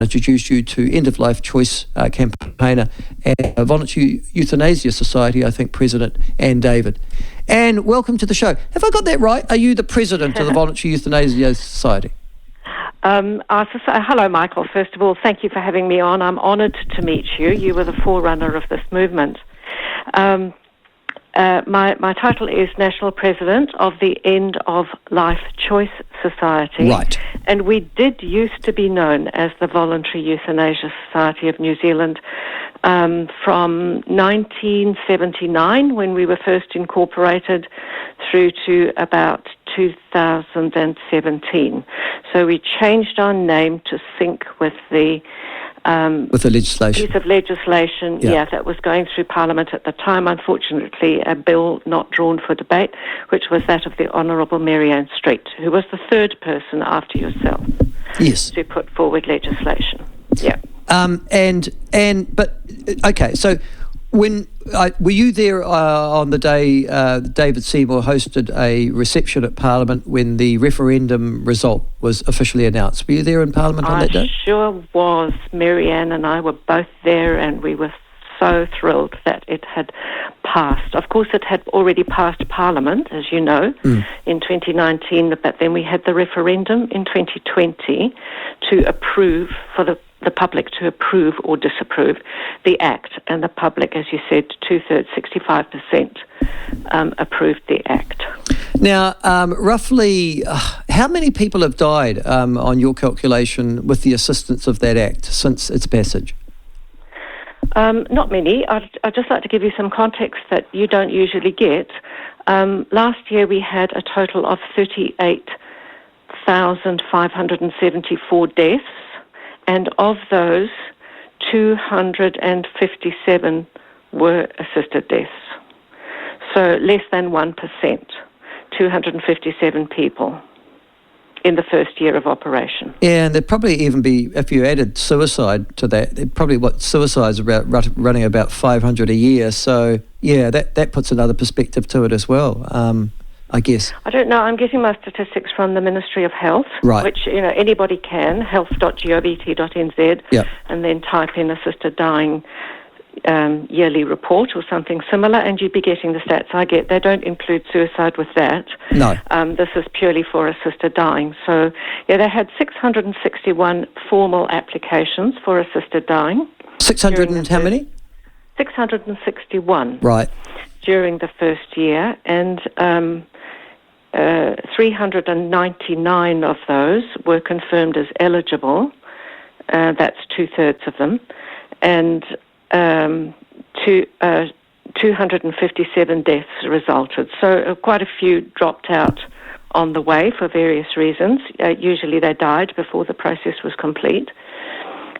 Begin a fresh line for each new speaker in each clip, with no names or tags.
introduce you to End-of-Life Choice campaigner and Voluntary Euthanasia Society, I think, President Anne David. And welcome to the show. Have I got that right? Are you the president of the Voluntary Euthanasia Society?
Hello, Michael. First of all, thank you for having me on. I'm honoured to meet you. You were the forerunner of this movement. My title is National President of the End-of-Life Choice Society.
Right.
And we did used to be known as the Voluntary Euthanasia Society of New Zealand from 1979, when we were first incorporated, through to about 2017. So we changed our name to sync with the
legislation.
Piece of legislation, that was going through Parliament at the time. Unfortunately, a bill not drawn for debate, which was that of the Honourable Marianne Street, who was the third person after yourself to put forward legislation. Yeah.
Okay, so when were you there on the day David Seymour hosted a reception at Parliament when the referendum result was officially announced? Were you there in Parliament on that day?
I sure was. Marianne and I were both there, and we were so thrilled that it had passed. Of course, it had already passed Parliament, as you know, in 2019, but then we had the referendum in 2020 to approve, for the public to approve or disapprove the Act, and the public, as you said, 2/3, 65%, approved the Act.
Now, roughly, how many people have died, on your calculation, with the assistance of that Act since its passage?
Not many. I'd just like to give you some context that you don't usually get. Last year we had a total of 38,574 deaths, and of those, 257 were assisted deaths. So less than 1%, 257 people in the first year of operation.
Yeah, and there'd probably even be, if you added suicide to that, suicide's running about 500 a year. So, yeah, that puts another perspective to it as well, I guess.
I don't know. I'm getting my statistics from the Ministry of Health,
right,
which, anybody can, health.govt.nz, and then type in assisted dying yearly report or something similar, and you'd be getting the stats I get. They don't include suicide with that.
No.
This is purely for assisted dying. So, they had 661 formal applications for assisted dying.
600 and how many?
661.
Right.
During the first year, and 399 of those were confirmed as eligible. That's 2/3 of them. And 257 deaths resulted. So quite a few dropped out on the way for various reasons. Usually they died before the process was complete.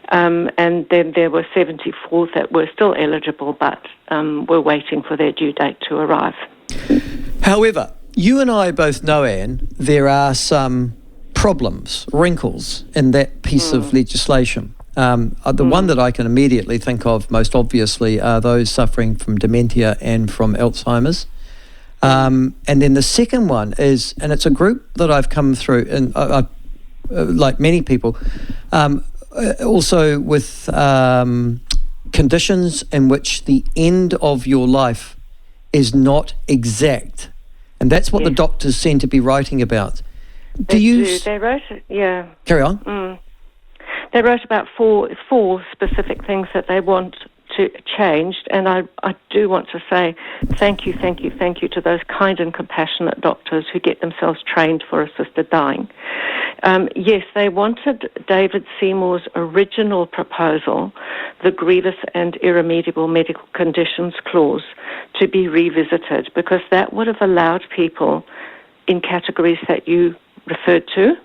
And then there were 74 that were still eligible but were waiting for their due date to arrive.
However, you and I both know, Anne, there are some problems, wrinkles in that piece of legislation. The one that I can immediately think of most obviously are those suffering from dementia and from Alzheimer's. And then the second one is, and it's a group that I've come through, and like many people, also with conditions in which the end of your life is not exact. And that's what the doctors seem to be writing about.
They wrote it, yeah.
Carry on.
They wrote about four specific things that they want to changed, and I do want to say thank you to those kind and compassionate doctors who get themselves trained for assisted dying. Yes, they wanted David Seymour's original proposal, the grievous and irremediable medical conditions clause, to be revisited, because that would have allowed people in categories that you referred to,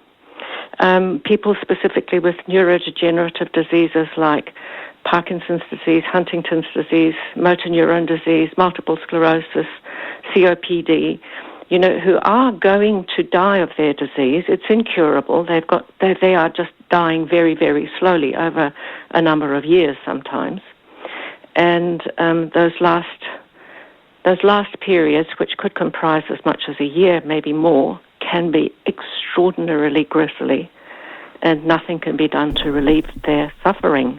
people specifically with neurodegenerative diseases like Parkinson's disease, Huntington's disease, motor neuron disease, multiple sclerosis, COPD, who are going to die of their disease. It's incurable. They are just dying very, very slowly over a number of years sometimes. And those last periods, which could comprise as much as a year, maybe more, can be extraordinarily grisly and nothing can be done to relieve their suffering.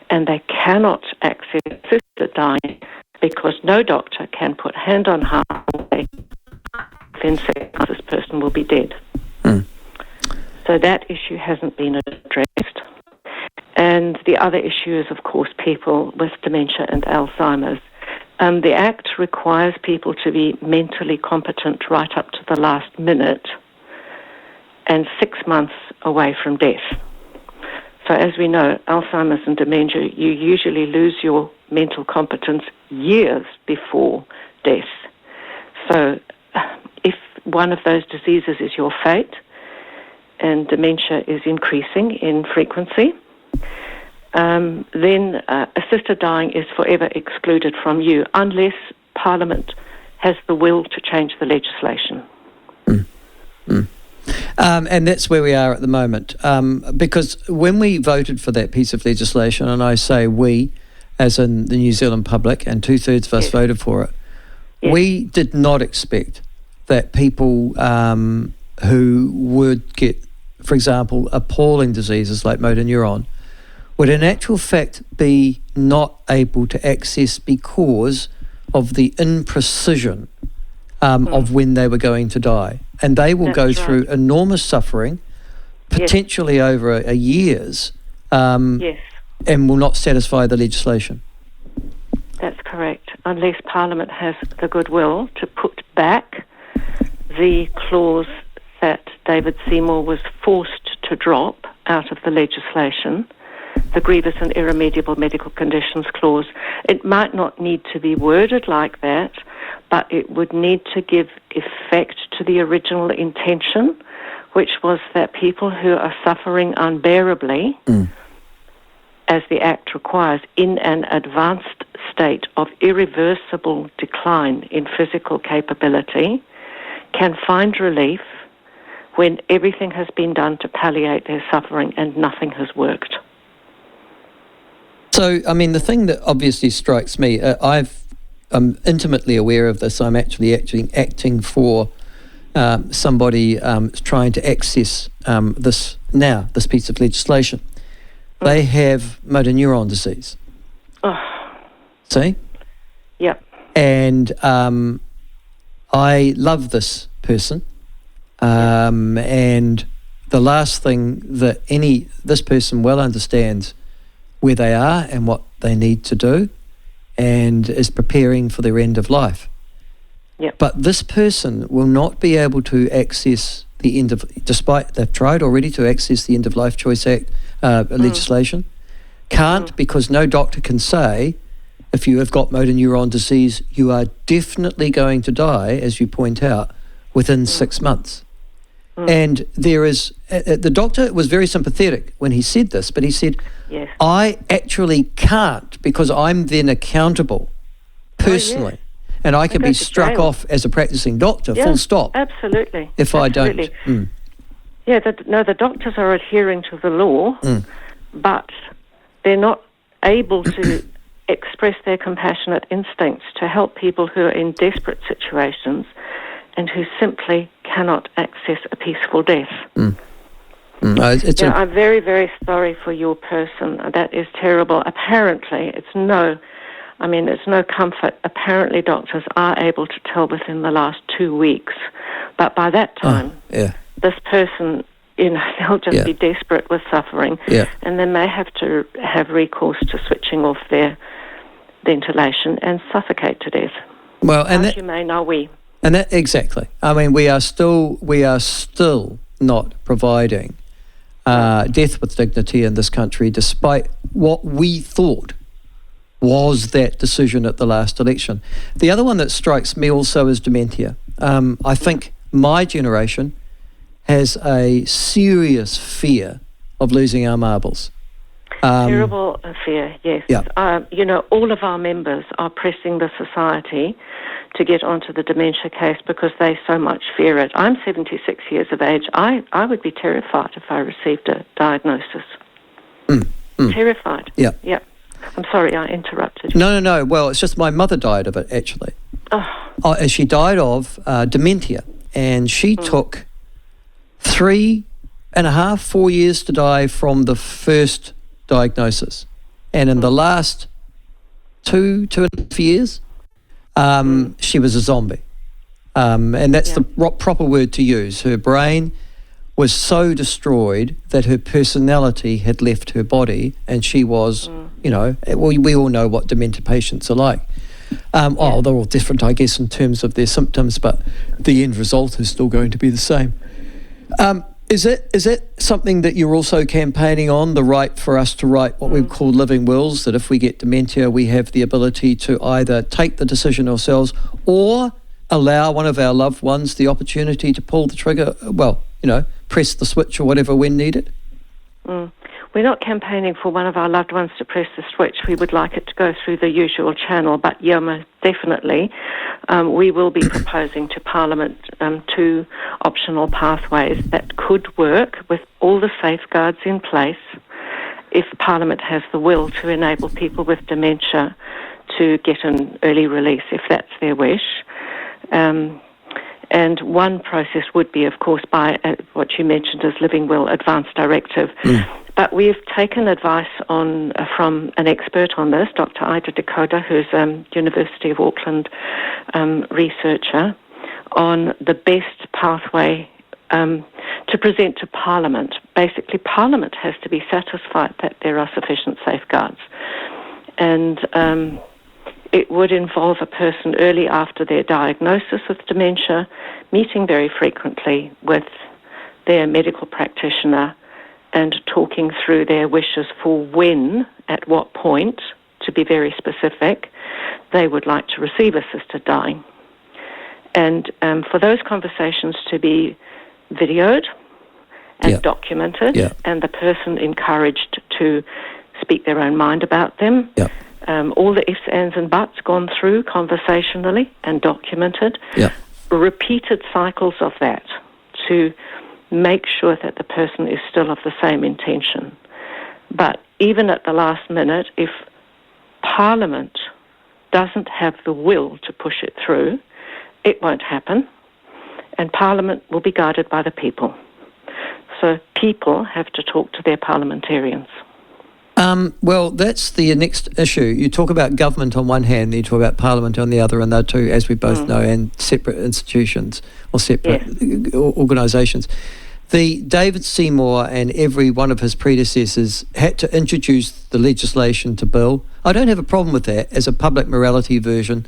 And they cannot access assisted dying because no doctor can put hand on heart within 6 months this person will be dead. So that issue hasn't been addressed. And the other issue is, of course, people with dementia and Alzheimer's. The Act requires people to be mentally competent right up to the last minute and 6 months away from death. So as we know, Alzheimer's and dementia, you usually lose your mental competence years before death. So if one of those diseases is your fate and dementia is increasing in frequency, then assisted dying is forever excluded from you unless Parliament has the will to change the legislation.
And that's where we are at the moment. Because when we voted for that piece of legislation, and I say we, as in the New Zealand public, and 2/3 of us voted for it, we did not expect that people who would get, for example, appalling diseases like motor neuron, would in actual fact be not able to access because of the imprecision of when they were going to die. And they will go through enormous suffering, potentially over a years, and will not satisfy the legislation.
That's correct, unless Parliament has the goodwill to put back the clause that David Seymour was forced to drop out of the legislation, the grievous and irremediable medical conditions clause. It might not need to be worded like that, but it would need to give effect to the original intention, which was that people who are suffering unbearably, as the Act requires, in an advanced state of irreversible decline in physical capability, can find relief when everything has been done to palliate their suffering and nothing has worked.
So, I mean, the thing that obviously strikes me, I'm intimately aware of this. I'm actually acting for somebody trying to access this piece of legislation. They have motor neuron disease. See?
Yep.
And I love this person. And the last thing that this person well understands where they are and what they need to do, and is preparing for their end of life.
Yep.
But this person will not be able to access the end of, despite they've tried already to access the End of Life Choice Act legislation, can't because no doctor can say, if you have got motor neuron disease, you are definitely going to die, as you point out, within 6 months. And there is, the doctor was very sympathetic when he said this, but he said, I actually can't because I'm then accountable personally. And I can be struck off as a practicing doctor, full stop.
Absolutely.
If I don't.
The doctors are adhering to the law, but they're not able to express their compassionate instincts to help people who are in desperate situations and who simply cannot access a peaceful death. I'm very, very sorry for your person. That is terrible. Apparently, it's no comfort. Apparently, doctors are able to tell within the last 2 weeks. But by that time, this person, they'll just be desperate with suffering, and they may have to have recourse to switching off their ventilation and suffocate to death.
Well, and that,
you may know we.
And that exactly. I mean, we are still not providing death with dignity in this country, despite what we thought was that decision at the last election. The other one that strikes me also is dementia. I think my generation has a serious fear of losing our marbles.
Terrible fear, yes.
Yeah.
All of our members are pressing the society to get onto the dementia case because they so much fear it. I'm 76 years of age. I would be terrified if I received a diagnosis. Terrified.
Yeah.
Yeah. I'm sorry I interrupted you.
No. Well, it's just my mother died of it, actually. She died of dementia, and she took 3 and a half, 4 years to die from the first diagnosis. And in the last two and a half years, she was a zombie. And that's the proper word to use. Her brain was so destroyed that her personality had left her body, and she was, we all know what dementia patients are like. They're all different, I guess, in terms of their symptoms, but the end result is still going to be the same. Is it something that you're also campaigning on, the right for us to write what we call living wills, that if we get dementia, we have the ability to either take the decision ourselves or allow one of our loved ones the opportunity to pull the trigger, press the switch or whatever when needed?
We're not campaigning for one of our loved ones to press the switch. We would like it to go through the usual channel, but most definitely we will be proposing to Parliament 2 optional pathways that could work with all the safeguards in place if Parliament has the will to enable people with dementia to get an early release, if that's their wish. And one process would be, of course, by what you mentioned as Living Will Advance Directive. But we've taken advice from an expert on this, Dr. Ida Dakota, who's a University of Auckland researcher, on the best pathway to present to Parliament. Basically, Parliament has to be satisfied that there are sufficient safeguards. And it would involve a person early after their diagnosis with dementia, meeting very frequently with their medical practitioner and talking through their wishes for when, at what point, to be very specific, they would like to receive assisted dying. And for those conversations to be videoed and documented, and the person encouraged to speak their own mind about them. All the ifs, ands and buts gone through conversationally and documented. Repeated cycles of that to make sure that the person is still of the same intention. But even at the last minute, if Parliament doesn't have the will to push it through, it won't happen, and Parliament will be guided by the people. So people have to talk to their parliamentarians.
Well, that's the next issue. You talk about government on one hand, you talk about Parliament on the other, and they're two, as we both know, and separate institutions or separate organisations. The David Seymour and every one of his predecessors had to introduce the legislation to bill. I don't have a problem with that as a public morality version,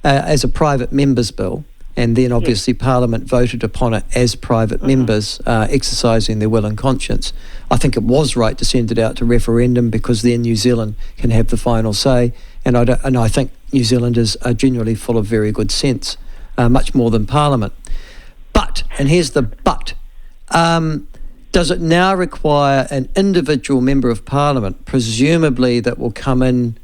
as a private member's bill. And then obviously Parliament voted upon it as private members exercising their will and conscience. I think it was right to send it out to referendum because then New Zealand can have the final say. And I think New Zealanders are generally full of very good sense, much more than Parliament. But, and here's the but, does it now require an individual member of Parliament, presumably that will come in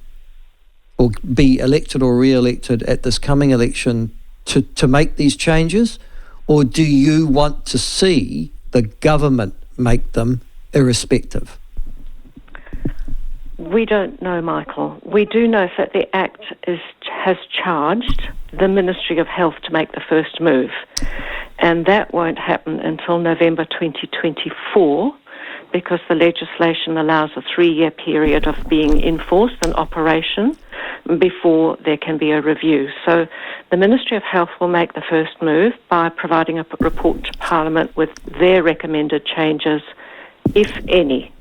or be elected or re-elected at this coming election, to make these changes, or do you want to see the government make them irrespective?
We don't know, Michael. We do know that the Act has charged the Ministry of Health to make the first move, and that won't happen until November 2024 because the legislation allows a 3-year period of being in force and operation before there can be a review. So the Ministry of Health will make the first move by providing a report to Parliament with their recommended changes, if any.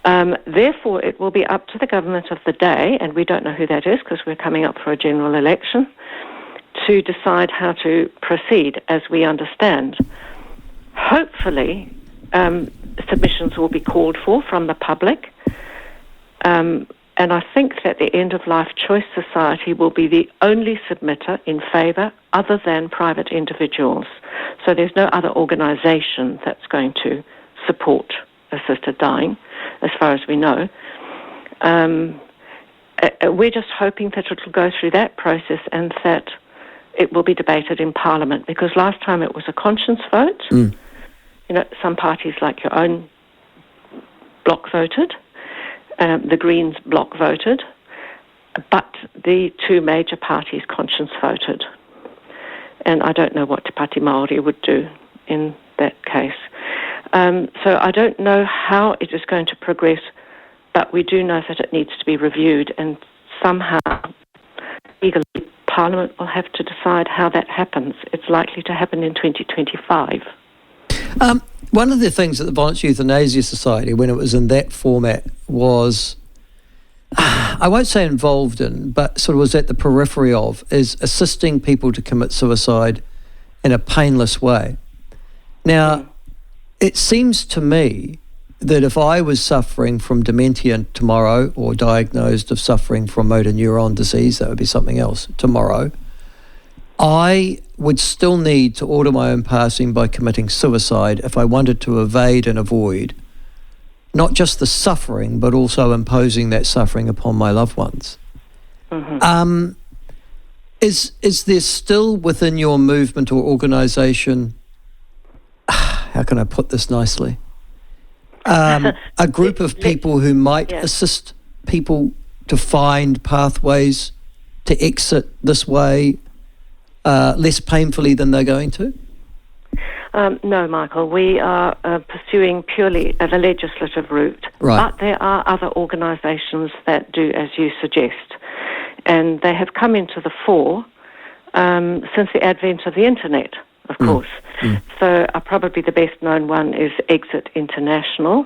Therefore, it will be up to the government of the day, and we don't know who that is because we're coming up for a general election, to decide how to proceed as we understand. Hopefully, submissions will be called for from the public, and I think that the End of Life Choice Society will be the only submitter in favour other than private individuals. So there's no other organisation that's going to support assisted dying, as far as we know. We're just hoping that it will go through that process and that it will be debated in Parliament, because last time it was a conscience vote. You know, some parties like your own block voted. The Greens block voted, but the two major parties conscience voted. And I don't know what Te Pāti Māori would do in that case. So I don't know how it is going to progress, but we do know that it needs to be reviewed, and somehow legally Parliament will have to decide how that happens. It's likely to happen in 2025.
One of the things that the Voluntary Euthanasia Society, when it was in that format, was, I won't say involved in, but sort of was at the periphery of, is assisting people to commit suicide in a painless way. Now, it seems to me that if I was suffering from dementia tomorrow, or diagnosed of suffering from motor neuron disease, that would be something else, tomorrow, I would still need to order my own passing by committing suicide if I wanted to evade and avoid not just the suffering, but also imposing that suffering upon my loved ones. Mm-hmm. Is there still within your movement or organisation, how can I put this nicely, a group of people who might assist people to find pathways to exit this way less painfully than they're going to?
No, Michael. We are pursuing purely the legislative route.
Right.
But there are other organisations that do as you suggest. And they have come into the fore since the advent of the internet, of course. Mm. So probably the best known one is Exit International,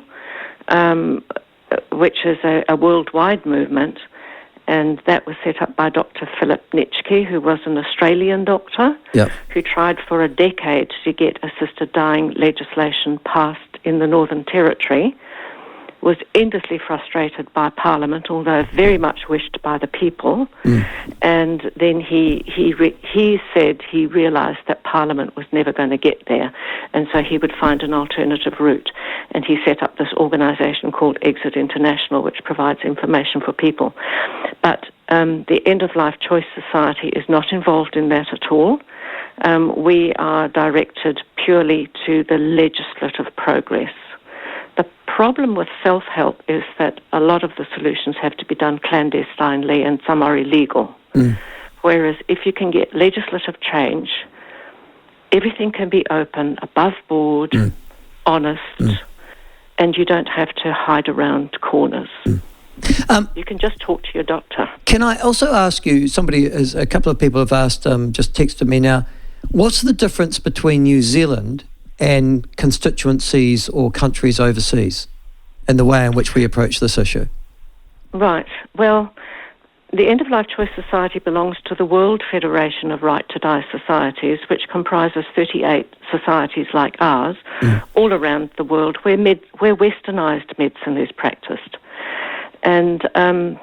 which is a worldwide movement. And that was set up by Dr. Philip Nitschke, who was an Australian doctor, who tried for a decade to get assisted dying legislation passed in the Northern Territory, was endlessly frustrated by Parliament, although very much wished by the people. And then he said he realised that Parliament was never going to get there, and so he would find an alternative route. And he set up this organisation called Exit International, which provides information for people. But the End of Life Choice Society is not involved in that at all. We are directed purely to the legislative progress. The problem with self-help is that a lot of the solutions have to be done clandestinely, and some are illegal. Whereas if you can get legislative change, everything can be open, above board, honest, and you don't have to hide around corners. You can just talk to your doctor.
Can I also ask you, a couple of people have asked, just texted me now, what's the difference between New Zealand and constituencies or countries overseas and the way in which we approach this issue? Right.
Well, the End of Life Choice Society belongs to the World Federation of Right to Die Societies, which comprises 38 societies like ours all around the world where westernised medicine is practiced. And I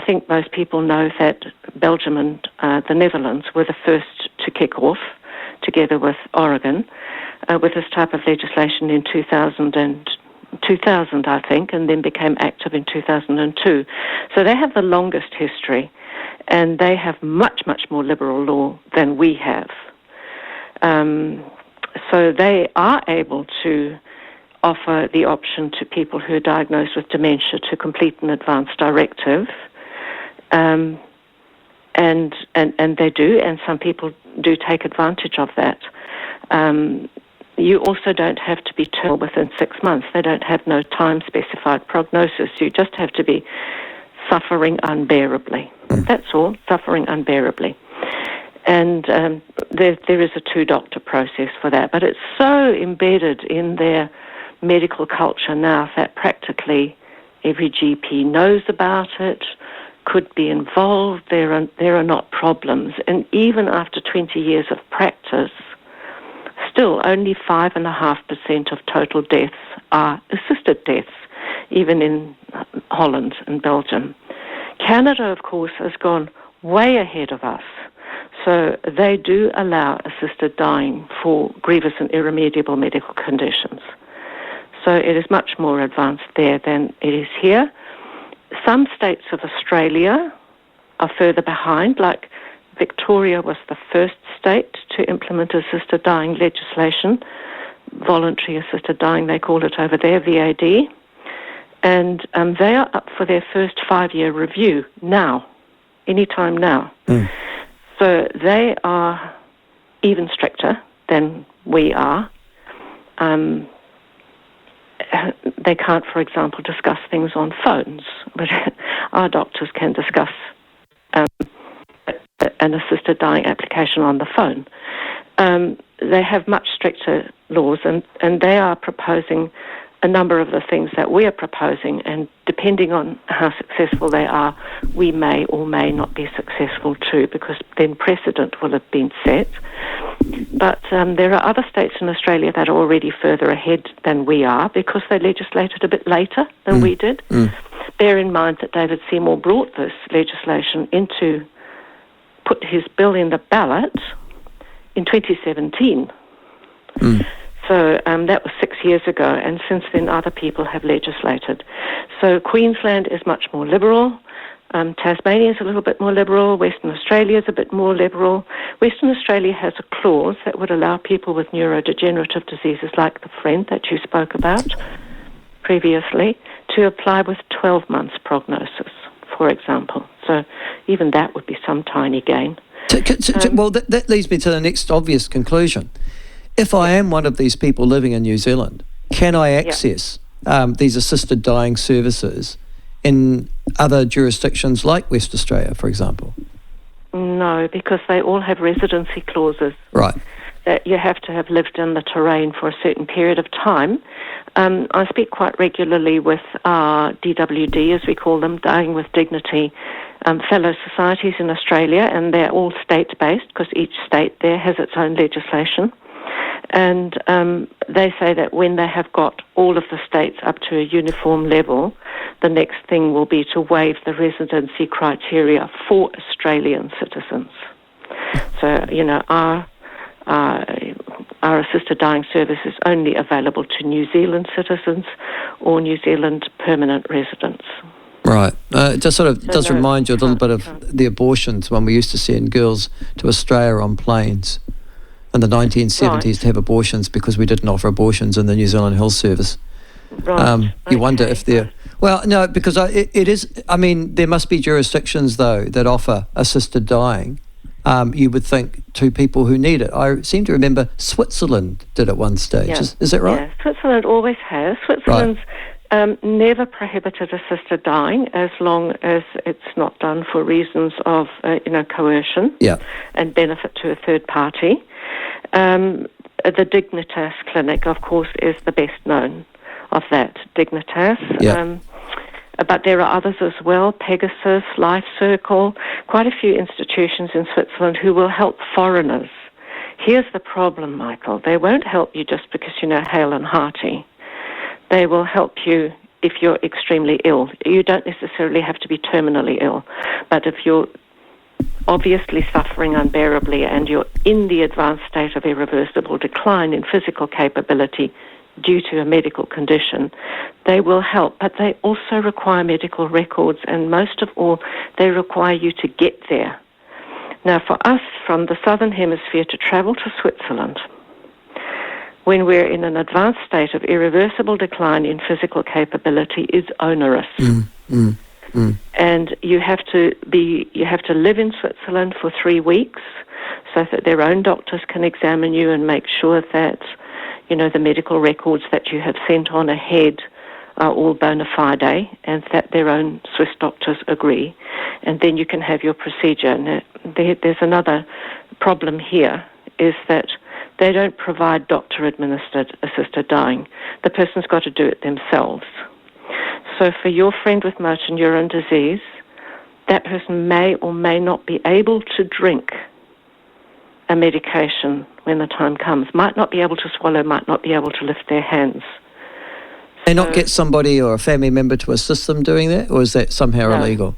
think most people know that Belgium and the Netherlands were the first to kick off, together with Oregon, with this type of legislation in 2000, I think, and then became active in 2002. So they have the longest history, and they have much, much more liberal law than we have. So they are able to offer the option to people who are diagnosed with dementia to complete an advance directive. And they do, and some people do take advantage of that. You also don't have to be terminal within 6 months. They don't have no time-specified prognosis. You just have to be suffering unbearably. That's all, suffering unbearably. And there is a 2-doctor process for that, but it's so embedded in their medical culture now that practically every GP knows about it, could be involved. There are not problems. And even after 20 years of practice, still only 5.5% of total deaths are assisted deaths, even in Holland and Belgium. Canada, of course, has gone way ahead of us. So they do allow assisted dying for grievous and irremediable medical conditions. So it is much more advanced there than it is here. Some states of Australia are further behind, like Victoria was the first state to implement assisted dying legislation, voluntary assisted dying, they call it over there, VAD. And they are up for their first 5-year review now, anytime now. So they are even stricter than we are. They can't, for example, discuss things on phones, but our doctors can discuss an assisted dying application on the phone. They have much stricter laws, and they are proposing a number of the things that we are proposing, and depending on how successful they are, we may or may not be successful too, because then precedent will have been set. But there are other states in Australia that are already further ahead than we are, because they legislated a bit later than we did. Bear in mind that David Seymour brought this legislation put his bill in the ballot in 2017. So that was 6 years ago, and since then other people have legislated. So Queensland is much more liberal. Tasmania is a little bit more liberal. Western Australia is a bit more liberal. Western Australia has a clause that would allow people with neurodegenerative diseases like the friend that you spoke about previously to apply with 12 months prognosis, for example. So even that would be some tiny gain.
Well, that leads me to the next obvious conclusion. If I am one of these people living in New Zealand, can I access these assisted dying services in other jurisdictions like West Australia, for example?
No, because they all have residency clauses.
Right.
That you have to have lived in the terrain for a certain period of time. I speak quite regularly with our DWD, as we call them, Dying with Dignity, fellow societies in Australia, and they're all state-based because each state there has its own legislation. And they say that when they have got all of the states up to a uniform level, the next thing will be to waive the residency criteria for Australian citizens. So, our assisted dying service is only available to New Zealand citizens or New Zealand permanent residents.
Right. It just sort of does remind you a little bit of the abortions when we used to send girls to Australia on planes in the 1970s to have abortions because we didn't offer abortions in the New Zealand Health Service.
Right.
You wonder if they're... Well, no, because it is... I mean, there must be jurisdictions, though, that offer assisted dying. You would think to people who need it. I seem to remember Switzerland did at one stage.
Yeah.
Is that right?
Yeah, Switzerland always has. Switzerland's never prohibited assisted dying as long as it's not done for reasons of, coercion and benefit to a third party. The Dignitas Clinic, of course, is the best known of that, Dignitas.
Yeah.
But there are others as well, Pegasus, Life Circle, quite a few institutions in Switzerland who will help foreigners. Here's the problem, Michael. They won't help you just because you're hale and hearty. They will help you if you're extremely ill. You don't necessarily have to be terminally ill, but if you're obviously suffering unbearably and you're in the advanced state of irreversible decline in physical capability due to a medical condition, they will help. But they also require medical records, and most of all, they require you to get there. Now, for us from the Southern Hemisphere to travel to Switzerland, when we're in an advanced state of irreversible decline in physical capability, is onerous. And you have to live in Switzerland for 3 weeks so that their own doctors can examine you and make sure that, the medical records that you have sent on ahead are all bona fide and that their own Swiss doctors agree. And then you can have your procedure. Now, there's another problem here, is that they don't provide doctor-administered assisted dying. The person's got to do it themselves. So for your friend with motor neuron disease, that person may or may not be able to drink a medication when the time comes, might not be able to swallow, might not be able to lift their hands.
They not get somebody or a family member to assist them doing that, or is that somehow illegal?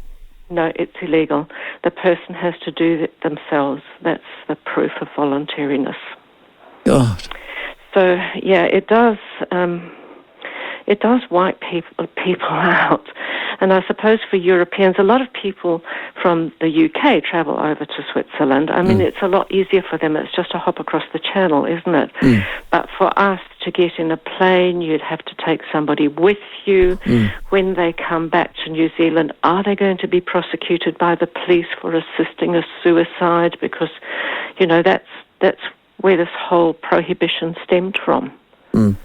No, it's illegal. The person has to do it themselves. That's the proof of voluntariness.
God.
So, yeah, it does wipe people out. And I suppose for Europeans, a lot of people from the UK travel over to Switzerland. I mean, it's a lot easier for them. It's just a hop across the channel, isn't it? But for us to get in a plane, you'd have to take somebody with you. When they come back to New Zealand, are they going to be prosecuted by the police for assisting a suicide? Because, that's where this whole prohibition stemmed from.
We've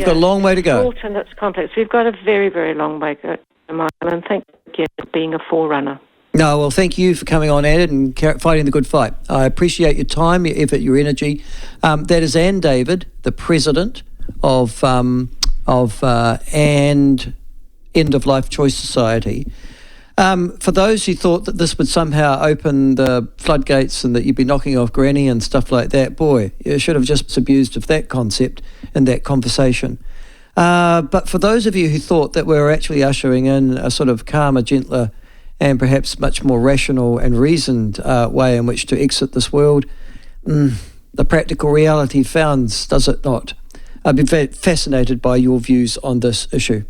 got a long way to go.
It's short and it's complex. We've got a very, very long way to go, Michael, and thank you again for being a forerunner.
No, well, thank you for coming on, Ed, and fighting the good fight. I appreciate your time, your effort, your energy. That is Anne David, the president of and End of Life Choice Society. For those who thought that this would somehow open the floodgates and that you'd be knocking off Granny and stuff like that, boy, you should have just abused of that concept in that conversation. But for those of you who thought that we were actually ushering in a sort of calmer, gentler, and perhaps much more rational and reasoned way in which to exit this world, the practical reality founds, does it not? I'd be very fascinated by your views on this issue.